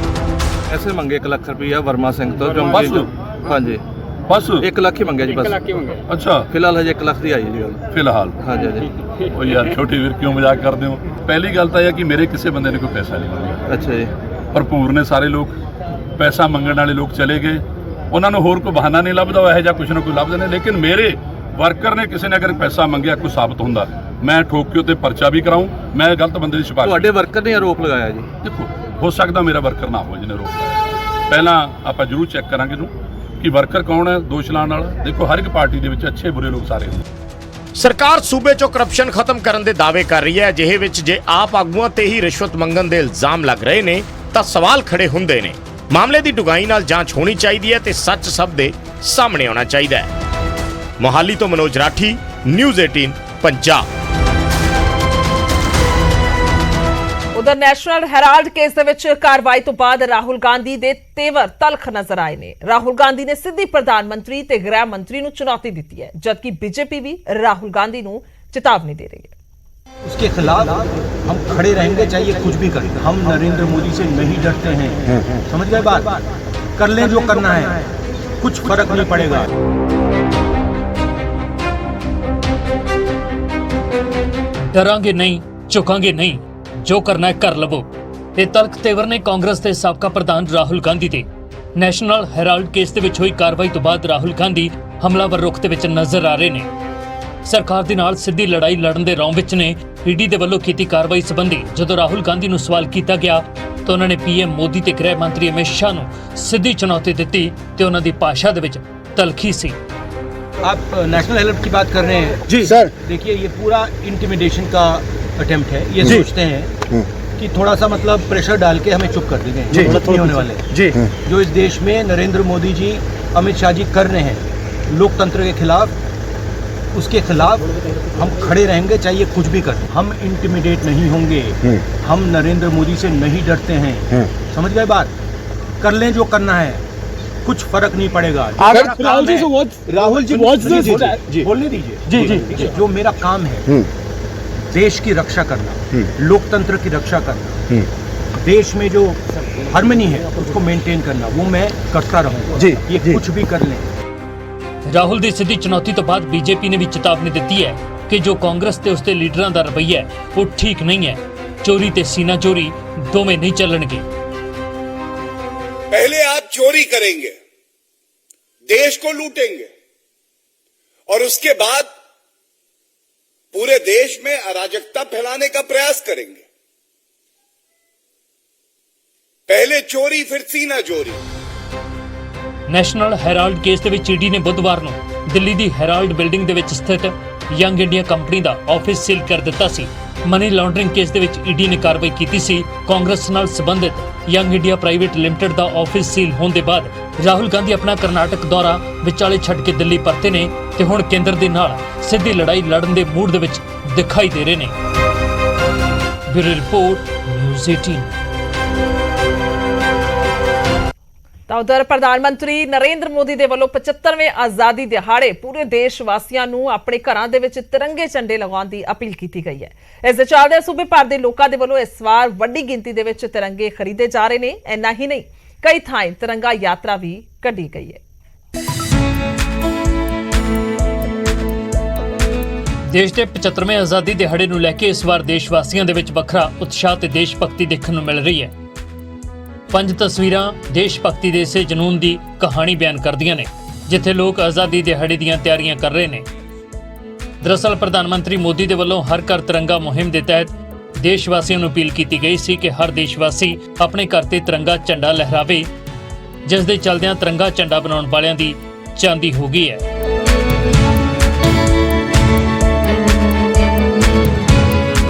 ਪੈਸੇ ਮੰਗੇ 1 ਲੱਖ ਰੁਪਇਆ ਵਰਮਾ ਸਿੰਘ ਤੋਂ ਚੌਂਕੀ ਤੋਂ। ਹਾਂਜੀ ਬਸ 1 ਲੱਖ ਹੀ ਮੰਗਿਆ ਜੀ ਬਸ। ਅੱਛਾ, ਫਿਲਹਾਲ ਹਜੇ 1 ਲੱਖ ਦੀ ਆਈ ਜੀ ਗੱਲ। ਫਿਲਹਾਲ ਹਾਂਜੀ ਹਾਂਜੀ। ਉਹ ਯਾਰ ਛੋਟੀ ਵੀਰ ਕਿਉਂ ਮਜ਼ਾਕ ਕਰਦੇ ਹੋ? ਪਹਿਲੀ ਗੱਲ ਤਾਂ ਇਹ ਹੈ ਕਿ ਮੇਰੇ ਕਿਸੇ ਬੰਦੇ ਨੇ ਕੋਈ ਪੈਸਾ ਨਹੀਂ ਮੰਗਿਆ। ਅੱਛਾ ਜੀ। ਭਰਪੂਰ ਨੇ ਸਾਰੇ ਲੋਕ, ਪੈਸਾ ਮੰਗਣ ਵਾਲੇ ਲੋਕ ਚਲੇ ਗਏ। ਉਹਨਾਂ ਨੂੰ ਹੋਰ ਕੋਈ ਬਹਾਨਾ ਨਹੀਂ ਲੱਭਦਾ, ਉਹ ਇਹੋ ਜਿਹਾ ਕੁਛ ਨਾ ਕੋਈ ਲੱਭਦੇ ਨੇ। ਲੇਕਿਨ ਮੇਰੇ ਵਰਕਰ ਨੇ ਕਿਸੇ ਨੇ ਅਗਰ ਪੈਸਾ ਮੰਗਿਆ, ਕੋਈ ਸਾਬਤ ਹੁੰਦਾ, ਮੈਂ ਠੋਕ ਕੇ ਉੱਤੇ ਪਰਚਾ ਵੀ ਕਰਾਊਂ। ਮੈਂ ਗਲਤ ਬੰਦੇ ਦੀ ਸਿਫਾਰਿਸ਼। ਤੁਹਾਡੇ ਵਰਕਰ ਨੇ ਆਰੋਪ ਲਗਾਇਆ ਜੀ? ਦੇਖੋ, ਹੋ ਸਕਦਾ ਮੇਰਾ ਵਰਕਰ ਨਾ ਹੋਵੇ ਜਿਹਨੇ ਰੋਕ ਲਾਇਆ। ਪਹਿਲਾਂ ਆਪਾਂ ਜ਼ਰੂਰ ਚੈੱਕ ਕਰਾਂਗੇ ਇਹਨੂੰ ਕਿ ਵਰਕਰ ਕੌਣ ਹੈ ਦੋਸ਼ ਲਾਉਣ ਵਾਲਾ। ਦੇਖੋ, ਹਰ ਇੱਕ ਪਾਰਟੀ ਦੇ ਵਿੱਚ ਅੱਛੇ ਬੁਰੇ ਲੋਕ ਸਾਰੇ ਹੁੰਦੇ। ਸਰਕਾਰ ਸੂਬੇ 'ਚੋਂ ਕਰਪਸ਼ਨ ਖਤਮ ਕਰਨ ਦੇ ਦਾਅਵੇ ਕਰ ਰਹੀ ਹੈ। ਅਜਿਹੇ ਵਿੱਚ ਜੇ ਆਪ ਆਗੂਆਂ ਤੇ ਹੀ ਰਿਸ਼ਵਤ ਮੰਗਣ ਦੇ ਇਲਜ਼ਾਮ ਲੱਗ ਰਹੇ ਨੇ ਤਾਂ ਸਵਾਲ ਖੜੇ ਹੁੰਦੇ ਨੇ। ਮਾਮਲੇ ਦੀ ਡੂੰਘਾਈ ਨਾਲ ਜਾਂਚ ਹੋਣੀ ਚਾਹੀਦੀ ਹੈ ਤੇ ਸੱਚ ਸਭ ਦੇ ਸਾਹਮਣੇ ਆਉਣਾ ਚਾਹੀਦਾ ਹੈ। ਮੋਹਾਲੀ ਤੋਂ ਮਨੋਜ ਰਾਠੀ, ਨਿਊਜ਼ 18 ਪੰਜਾਬ। ਉਧਰ ਨੈਸ਼ਨਲ ਹੈਰਾਲਡ ਕੇਸ ਦੇ ਵਿੱਚ ਕਾਰਵਾਈ ਤੋਂ ਬਾਅਦ ਰਾਹੁਲ ਗਾਂਧੀ ਦੇ ਤੇਵਰ ਤਲਖ ਨਜ਼ਰ ਆਏ ਨੇ। ਰਾਹੁਲ ਗਾਂਧੀ ਨੇ ਸਿੱਧੀ ਪ੍ਰਧਾਨ ਮੰਤਰੀ ਤੇ ਗ੍ਰਹਿ ਮੰਤਰੀ ਨੂੰ ਚੁਣੌਤੀ ਦਿੱਤੀ ਹੈ, ਜਦਕਿ ਬੀਜੇਪੀ ਵੀ ਰਾਹੁਲ ਗਾਂਧੀ ਨੂੰ ਚੇਤਾਵਨੀ ਦੇ ਰਹੀ है। उसके खिलाफ हम खड़े रहेंगे, चाहिए कुछ भी करें। हम नरेंद्र मोदी से नहीं डरते हैं, समझ गए बात? कर लें जो करना है, कुछ फर्क नहीं पड़ेगा। ਡਰਾਂਗੇ ਨਹੀਂ, ਝੁਕਾਂਗੇ ਨਹੀਂ, ਜੋ ਕਰਨਾ ਹੈ ਕਰ ਲਵੋ। ਇਹ ਤਲਖ ਤੇਵਰ ਨੇ ਕਾਂਗਰਸ ਦੇ ਸਾਬਕਾ ਪ੍ਰਧਾਨ ਰਾਹੁਲ ਗਾਂਧੀ ਦੇ ਨੈਸ਼ਨਲ ਹੈਰਾਲਡ ਕੇਸ ਦੇ ਵਿੱਚ ਹੋਈ ਕਾਰਵਾਈ ਤੋਂ ਬਾਅਦ ਰਾਹੁਲ ਗਾਂਧੀ ਹਮਲਾਵਰ ਰੁਖ ਦੇ ਵਿੱਚ ਨਜ਼ਰ ਆ ਰਹੇ ਨੇ। ਸਰਕਾਰ ਦੇ ਨਾਲ ਸਿੱਧੀ ਲੜਾਈ ਲੜਨ ਦੇ ਰੌਂਵ ਵਿੱਚ ਨੇ। ਈਡੀ ਦੇ ਵੱਲੋਂ ਕੀਤੀ ਕਾਰਵਾਈ ਸੰਬੰਧੀ ਜਦੋਂ ਰਾਹੁਲ ਗਾਂਧੀ ਨੂੰ ਸਵਾਲ ਕੀਤਾ ਗਿਆ ਤਾਂ ਉਹਨਾਂ ਨੇ ਪੀਐਮ ਮੋਦੀ ਤੇ ਗ੍ਰਹਿ ਮੰਤਰੀ ਅਮਿਤ शाह ਨੂੰ ਸਿੱਧੀ ਚੁਣੌਤੀ ਦਿੱਤੀ ਤੇ ਉਹਨਾਂ ਦੀ ਭਾਸ਼ਾ ਦੇ ਵਿੱਚ ਤਲਖੀ ਸੀ। आप नेशनल अलर्ट की बात कर रहे हैं जी सर। देखिए ये पूरा इंटिमिडेशन का अटेम्प्ट है। ये सोचते हैं कि थोड़ा सा मतलब प्रेशर डाल के हमें चुप कर देंगे, जो गलत नहीं होने वाले जी। जो इस देश में नरेंद्र मोदी जी अमित शाह जी कर रहे हैं लोकतंत्र के खिलाफ, उसके खिलाफ हम खड़े रहेंगे, चाहिए कुछ भी कर। हम इंटिमिडेट नहीं होंगे, हम नरेंद्र मोदी से नहीं डरते हैं। समझ गए बात? कर लें जो करना है, कुछ फर्क नहीं पड़ेगा। राहुल जी बोलने दीजिए जी। जो मेरा काम है देश की रक्षा करना, लोकतंत्र की रक्षा करना, देश में जो हार्मनी है उसको मेंटेन करना, वो मैं करता रहूंगा जी। ये कुछ भी कर लें। ਰਾਹੁਲ ਦੀ ਸਿੱਧੀ ਚੁਣੌਤੀ ਤੋਂ ਬਾਅਦ ਬੀਜੇਪੀ ਨੇ ਵੀ ਚੇਤਾਵਨੀ ਦਿੱਤੀ ਹੈ ਕਿ ਜੋ ਕਾਂਗਰਸ ਤੇ ਉਸਦੇ ਲੀਡਰਾਂ ਦਾ ਰਵੱਈਆ ਹੈ ਉਹ ਠੀਕ ਨਹੀਂ ਹੈ। ਚੋਰੀ ਤੇ ਸੀਨਾ ਚੋਰੀ ਦੋਵੇਂ ਨਹੀਂ ਚੱਲਣਗੇ। पहले आप चोरी करेंगे, देश को लूटेंगे और उसके बाद पूरे देश में अराजकता फैलाने का प्रयास करेंगे। पहले चोरी फिर सीना चोरी। ਨੈਸ਼ਨਲ ਹੈਰਾਲਡ ਕੇਸ ਦੇ ਵਿੱਚ ਈਡੀ ਨੇ ਬੁੱਧਵਾਰ ਨੂੰ ਦਿੱਲੀ ਦੀ ਹੈਰਾਲਡ ਬਿਲਡਿੰਗ ਦੇ ਵਿੱਚ ਸਥਿਤ ਯੰਗ ਇੰਡੀਆ ਕੰਪਨੀ ਦਾ ਆਫਿਸ ਸੀਲ ਕਰ ਦਿੱਤਾ ਸੀ। ਮਨੀ ਲਾਂਡਰਿੰਗ ਕੇਸ ਦੇ ਵਿੱਚ ਈਡੀ ਨੇ ਕਾਰਵਾਈ ਕੀਤੀ ਸੀ। ਕਾਂਗਰਸ ਨਾਲ ਸੰਬੰਧਿਤ ਯੰਗ ਇੰਡੀਆ ਪ੍ਰਾਈਵੇਟ ਲਿਮਟਿਡ ਦਾ ਆਫਿਸ ਸੀਲ ਹੋਣ ਦੇ ਬਾਅਦ ਰਾਹੁਲ ਗਾਂਧੀ ਆਪਣਾ ਕਰਨਾਟਕ ਦੌਰਾ ਵਿਚਾਲੇ ਛੱਡ ਕੇ ਦਿੱਲੀ ਪਰਤੇ ਨੇ ਤੇ ਹੁਣ ਕੇਂਦਰ ਦੇ ਨਾਲ ਸਿੱਧੀ ਲੜਾਈ ਲੜਨ ਦੇ ਮੂਡ ਦੇ ਵਿੱਚ ਦਿਖਾਈ ਦੇ ਰਹੇ ਨੇ। Bureau report news 18। ਤਾਂ ਉਧਰ ਪ੍ਰਧਾਨ ਮੰਤਰੀ ਨਰਿੰਦਰ ਮੋਦੀ ਦੇ ਵੱਲੋਂ 75ਵੇਂ ਆਜ਼ਾਦੀ ਦਿਹਾੜੇ ਪੂਰੇ ਦੇਸ਼ ਵਾਸੀਆਂ ਨੂੰ ਆਪਣੇ ਘਰਾਂ ਦੇ ਵਿੱਚ ਤਿਰੰਗੇ ਝੰਡੇ ਲਗਾਉਣ ਦੀ ਅਪੀਲ ਕੀਤੀ ਗਈ ਹੈ। ਇਸ ਦੇ ਚੱਲਦੇ ਸੂਬੇ ਭਰ ਦੇ ਲੋਕਾਂ ਦੇ ਵੱਲੋਂ ਇਸ ਵਾਰ ਵੱਡੀ ਗਿਣਤੀ ਦੇ ਵਿੱਚ ਤਿਰੰਗੇ ਖਰੀਦੇ ਜਾ ਰਹੇ ਨੇ। ਇੰਨਾ ਹੀ ਨਹੀਂ, ਕਈ ਥਾਂ ਤਿਰੰਗਾ ਯਾਤਰਾ ਵੀ ਕੱਢੀ ਗਈ ਹੈ। ਦੇਸ਼ ਦੇ 75ਵੇਂ ਆਜ਼ਾਦੀ ਦਿਹਾੜੇ ਨੂੰ ਲੈ ਕੇ ਇਸ ਵਾਰ ਦੇਸ਼ ਵਾਸੀਆਂ ਦੇ ਵਿੱਚ ਵੱਖਰਾ ਉਤਸ਼ਾਹ ਤੇ ਦੇਸ਼ ਭਗਤੀ ਦੇਖਣ ਨੂੰ ਮਿਲ ਰਹੀ ਹੈ। 5 ਤਸਵੀਰਾਂ ਦੇਸ਼ ਭਗਤੀ ਦੇ ਇਸੇ ਜਨੂਨ ਦੀ ਕਹਾਣੀ ਬਿਆਨ ਕਰਦੀਆਂ ਨੇ, ਜਿੱਥੇ ਲੋਕ ਆਜ਼ਾਦੀ ਦਿਹਾੜੇ ਦੀਆਂ ਤਿਆਰੀਆਂ ਕਰ ਰਹੇ ਨੇ। ਦਰਅਸਲ ਪ੍ਰਧਾਨ ਮੰਤਰੀ ਮੋਦੀ ਦੇ ਵੱਲੋਂ ਹਰ ਘਰ ਤਿਰੰਗਾ ਮੁਹਿੰਮ ਦੇ ਤਹਿਤ ਦੇਸ਼ ਵਾਸੀਆਂ ਨੂੰ ਅਪੀਲ ਕੀਤੀ ਗਈ ਸੀ ਕਿ ਹਰ ਦੇਸ਼ ਵਾਸੀ ਆਪਣੇ ਘਰ ਤੇ ਤਿਰੰਗਾ ਝੰਡਾ ਲਹਿਰਾਵੇ, ਜਿਸ ਦੇ ਚੱਲਦਿਆਂ ਤਿਰੰਗਾ ਝੰਡਾ ਬਣਾਉਣ ਵਾਲਿਆਂ ਦੀ ਚਾਂਦੀ ਹੋ ਗਈ ਹੈ।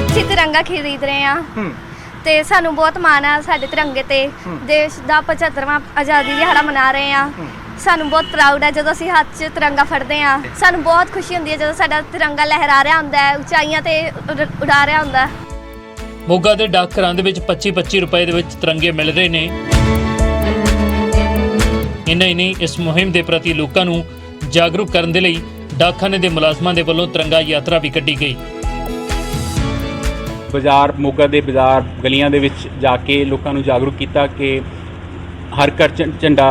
ਅਸੀਂ ਤਿਰੰਗਾ ਖਰੀਦ ਰਹੇ ਹਾਂ ਤੇ ਸਾਨੂੰ ਬਹੁਤ ਮਾਣ ਆ ਸਾਡੇ ਤਿਰੰਗੇ ਤੇ। ਦੇਸ਼ ਦਾ 75ਵਾਂ ਆਜ਼ਾਦੀ ਦਿਹਾੜਾ ਮਨਾ ਰਹੇ ਹਾਂ। ਸਾਨੂੰ ਬਹੁਤ ਪ੍ਰਾਊਡ ਹੈ ਜਦੋਂ ਅਸੀਂ ਹੱਥ 'ਚ ਤਿਰੰਗਾ ਫੜਦੇ ਹਾਂ। ਸਾਨੂੰ ਬਹੁਤ ਖੁਸ਼ੀ ਹੁੰਦੀ ਹੈ ਜਦੋਂ ਸਾਡਾ ਤਿਰੰਗਾ ਲਹਿਰਾ ਰਿਹਾ ਹੁੰਦਾ ਹੈ, ਉਚਾਈਆਂ ਤੇ ਉਡਾ ਰਿਹਾ ਹੁੰਦਾ ਹੈ। ਮੋਗਾ ਦੇ ਡਾਕ ਘਰਾਂ ਦੇ ਵਿੱਚ 25-25 ਰੁਪਏ ਦੇ ਵਿੱਚ ਤਿਰੰਗੇ ਮਿਲ ਰਹੇ ਨੇ। ਇੰਨਾ ਹੀ ਨਹੀਂ, ਇਸ ਮੁਹਿੰਮ ਦੇ ਪ੍ਰਤੀ ਲੋਕਾਂ ਨੂੰ ਜਾਗਰੂਕ ਕਰਨ ਦੇ ਲਈ ਡਾਕਖਾਨੇ ਦੇ ਮੁਲਾਜ਼ਮਾਂ ਦੇ ਵੱਲੋਂ ਤਿਰੰਗਾ ਯਾਤਰਾ ਵੀ ਕੱਢੀ ਗਈ। ਬਾਜ਼ਾਰ ਮੋਗਾ ਦੇ ਬਾਜ਼ਾਰ ਗਲੀਆਂ ਦੇ ਵਿੱਚ ਜਾ ਕੇ ਲੋਕਾਂ ਨੂੰ ਜਾਗਰੂਕ ਕੀਤਾ ਕਿ ਹਰ ਘਰ ਝੰਡਾ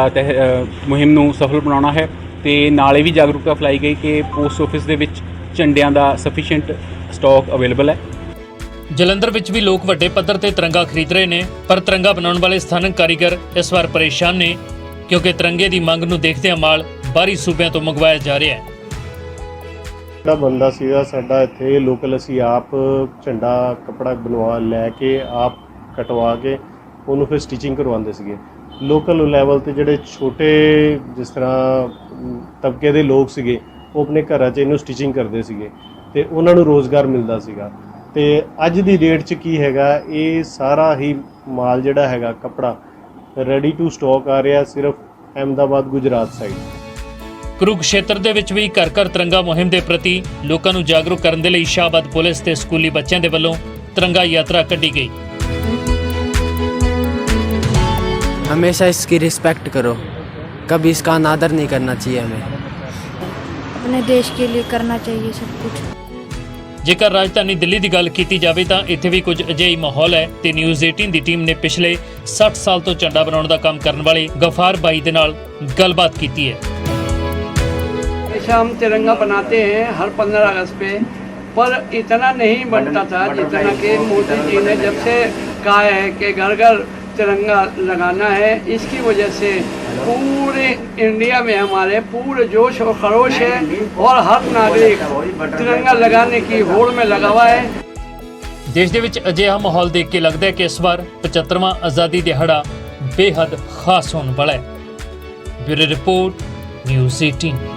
ਮੁਹਿੰਮ ਨੂੰ ਸਫਲ ਬਣਾਉਣਾ ਹੈ ਤੇ ਨਾਲੇ ਵੀ ਜਾਗਰੂਕਤਾ ਫੈਲਾਈ ਗਈ ਕਿ ਪੋਸਟ ਆਫਿਸ ਦੇ ਵਿੱਚ ਝੰਡਿਆਂ ਦਾ ਸਫੀਸ਼ੀਐਂਟ ਸਟਾਕ ਅਵੇਲੇਬਲ ਹੈ। ਜਲੰਧਰ ਵਿੱਚ ਵੀ ਲੋਕ ਵੱਡੇ ਪੱਧਰ ਤੇ ਤਿਰੰਗਾ ਖਰੀਦ ਰਹੇ ਨੇ, ਪਰ ਤਿਰੰਗਾ ਬਣਾਉਣ ਵਾਲੇ ਸਥਾਨਕ ਕਾਰੀਗਰ ਇਸ ਵਾਰ ਪਰੇਸ਼ਾਨ ਨੇ ਕਿਉਂਕਿ ਤਿਰੰਗੇ ਦੀ ਮੰਗ ਨੂੰ ਦੇਖਦਿਆਂ ਮਾਲ ਬਾਹਰੀ ਸੂਬਿਆਂ ਤੋਂ ਮੰਗਵਾਇਆ ਜਾ ਰਿਹਾ ਹੈ। ਜਿਹੜਾ ਬੰਦਾ ਸੀਗਾ ਸਾਡਾ ਇੱਥੇ ਲੋਕਲ, ਅਸੀਂ ਆਪ ਝੰਡਾ ਕੱਪੜਾ ਬਣਵਾ ਲੈ ਕੇ ਆਪ ਕਟਵਾ ਕੇ ਉਹਨੂੰ ਫਿਰ ਸਟਿਚਿੰਗ ਕਰਵਾਉਂਦੇ ਸੀਗੇ। ਲੋਕਲ ਲੈਵਲ ਤੇ ਜਿਹੜੇ ਛੋਟੇ ਜਿਸ ਤਰ੍ਹਾਂ ਤਬਕੇ ਦੇ ਲੋਕ ਸੀਗੇ ਉਹ ਆਪਣੇ ਘਰਾਂ 'ਚ ਇਹਨੂੰ ਸਟਿਚਿੰਗ ਕਰਦੇ ਸੀਗੇ ਤੇ ਉਹਨਾਂ ਨੂੰ ਰੋਜ਼ਗਾਰ ਮਿਲਦਾ ਸੀਗਾ। ਤੇ ਅੱਜ ਦੀ ਡੇਟ 'ਚ ਕੀ ਹੈਗਾ, ਇਹ ਸਾਰਾ ਹੀ ਮਾਲ ਜਿਹੜਾ ਹੈਗਾ ਕੱਪੜਾ ਰੈਡੀ ਟੂ ਸਟਾਕ ਆ ਰਿਹਾ ਸਿਰਫ ਅਹਿਮਦਾਬਾਦ ਗੁਜਰਾਤ ਸਾਈਡ। ਕੁਰੂਕਸ਼ੇਤਰ ਦੇ ਵਿੱਚ ਵੀ ਘਰ ਘਰ ਤਿਰੰਗਾ ਮੁਹਿੰਮ ਦੇ ਪ੍ਰਤੀ ਲੋਕਾਂ ਨੂੰ ਜਾਗਰੂਕ ਕਰਨ ਦੇ ਲਈ ਸ਼ਾਹਬਾਦ ਪੁਲਿਸ ਤੇ ਸਕੂਲੀ ਬੱਚਿਆਂ ਦੇ ਵੱਲੋਂ ਤਿਰੰਗਾ ਯਾਤਰਾ ਕੱਢੀ ਗਈ। हमेशा इसकी रिस्पेक्ट करो, कभी इसका अनादर नहीं करना चाहिए। हमें अपने देश के लिए करना चाहिए सब कुछ। ਜੇਕਰ ਰਾਜਧਾਨੀ ਦਿੱਲੀ ਦੀ ਗੱਲ ਕੀਤੀ ਜਾਵੇ ਤਾਂ ਇੱਥੇ ਵੀ ਕੁਝ ਅਜਿਹੀ ਮਾਹੌਲ ਹੈ ਤੇ ਨਿਊਜ਼ 18 ਦੀ ਟੀਮ ਨੇ ਪਿਛਲੇ 60 ਸਾਲ ਤੋਂ ਝੰਡਾ ਬਣਾਉਣ ਦਾ ਕੰਮ ਕਰਨ ਵਾਲੇ ਗਫਾਰ ਬਾਈ ਦੇ ਨਾਲ ਗੱਲਬਾਤ ਕੀਤੀ ਹੈ। ऐसा हम तिरंगा बनाते हैं हर 15 अगस्त पे, पर इतना नहीं बनता था जितना कि मोदी जी ने जब से कहा है कि घर घर तिरंगा लगाना है, इसकी वजह से पूरे इंडिया में हमारे पूरे जोश और खरोश है और हर नागरिक तिरंगा लगाने की होड़ में लगा हुआ है। ਦੇਸ਼ ਦੇ ਵਿੱਚ ਅਜਿਹਾ ਮਾਹੌਲ ਦੇਖ ਕੇ ਲੱਗਦਾ ਹੈ ਕਿ ਇਸ ਵਾਰ 75ਵਾਂ ਆਜ਼ਾਦੀ ਦਿਹਾੜਾ ਬੇਹੱਦ ਖਾਸ ਹੋਣ ਵਾਲਾ ਹੈ। Bureau report, news 18।